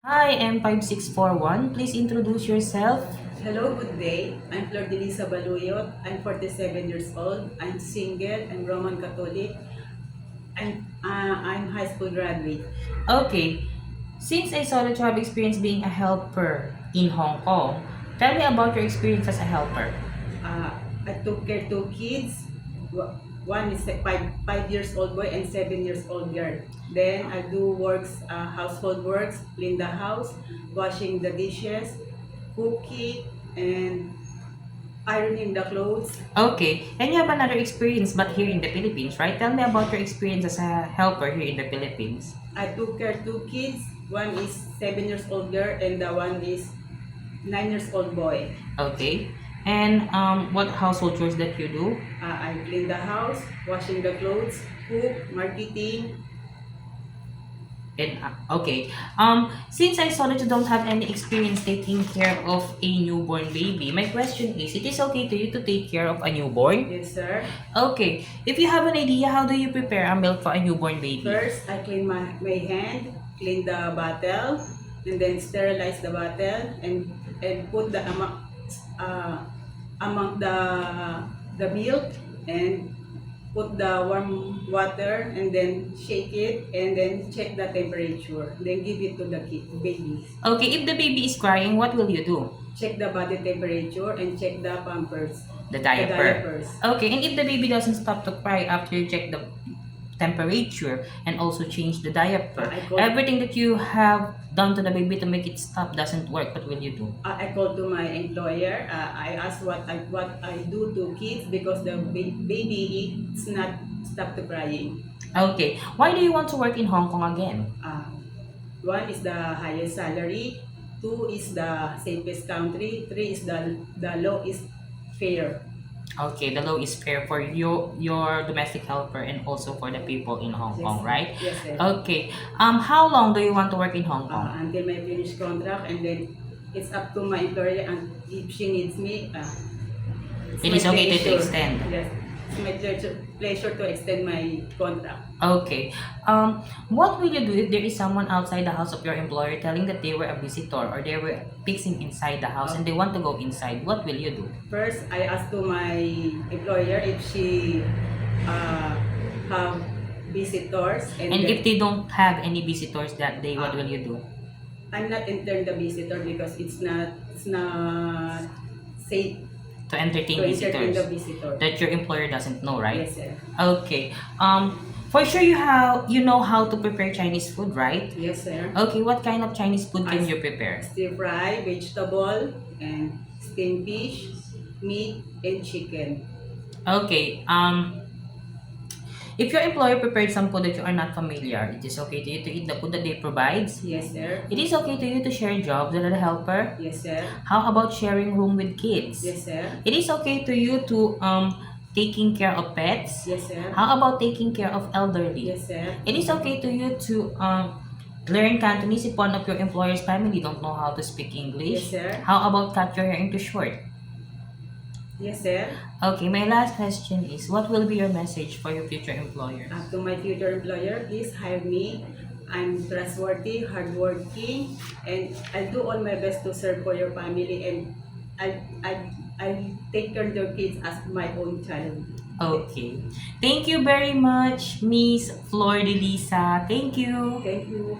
Hi, M5641. Please introduce yourself. Hello, good day. I'm Flor Delisa Baluyot. I'm 47 years old. I'm single. I'm Roman Catholic. I'm high school graduate. Okay, since I saw that you have experience being a helper in Hong Kong, tell me about your experience as a helper. Uh, I took care two kids. One is a five years old boy and 7 years old girl. Then I do works, household works, clean the house, washing the dishes, cooking, and ironing the clothes. Okay, and you have another experience but here in the Philippines, right? Tell me about your experience as a helper here in the Philippines. I took care two kids. One is 7 years old girl and the one is 9 years old boy. Okay, and what household chores that you do? I clean the house, washing the clothes, cook, marketing. And okay, since I saw that you don't have any experience taking care of a newborn baby, my question is, it is okay to you to take care of a newborn? Yes, sir. Okay, if you have an idea, how do you prepare a milk for a newborn baby? First, I clean my hand, clean the bottle, and then sterilize the bottle and put the among the milk and put the warm water and then shake it and then check the temperature. Then give it to the baby. Okay, if the baby is crying, what will you do? Check the body temperature and check the pampers, The the diaper. diapers. Okay, and if the baby doesn't stop to cry after you check the temperature and also change the diaper, I call, everything that you have done to the baby to make it stop doesn't work, what will you do? I call to my employer. I ask what I do to kids because the baby is not stop to crying. Okay, why do you want to work in Hong Kong again? One is the highest salary, two is the safest country, three is the law is fair. Okay, the law is fair for your domestic helper and also for the people in Hong Kong, right? Yes, sir. Okay. How long do you want to work in Hong Kong? Until my finish contract, and then it's up to my employer, and if she needs me, It my is okay to pleasure. extend. Yes, it's my pleasure to extend my contract. Okay. What will you do if there is someone outside the house of your employer telling that they were a visitor or they were fixing inside the house and they want to go inside? What will you do? First, I asked to my employer if she have visitors, And then if they don't have any visitors that day, what will you do? I'm not intern the visitor because it's not safe To entertain to entertain the visitors visitor. that your employer doesn't know, right? Yes, sir. Okay. For sure you know how to prepare Chinese food, right? Yes, sir. Okay, what kind of Chinese food can I- you prepare? Stir fry, vegetable, and steamed fish, meat, and chicken. Okay. If your employer prepared some food that you are not familiar, it is okay to you to eat the food that they provides. Yes, sir. It is okay to you to share jobs with a helper. Yes, sir. How about sharing room with kids? Yes, sir. It is okay to you to taking care of pets. Yes, sir. How about taking care of elderly? Yes, sir. It is okay to you to learn Cantonese if one of your employer's family don't know how to speak English. Yes, sir. How about cut your hair into short? Yes, sir. Okay, my last question is, what will be your message for your future employers? To my future employer, please hire me. I'm trustworthy, hardworking, and I'll do all my best to serve for your family, and I take care of your kids as my own child. Okay. Thank you very much, Miss Flor de Lisa. Thank you. Thank you.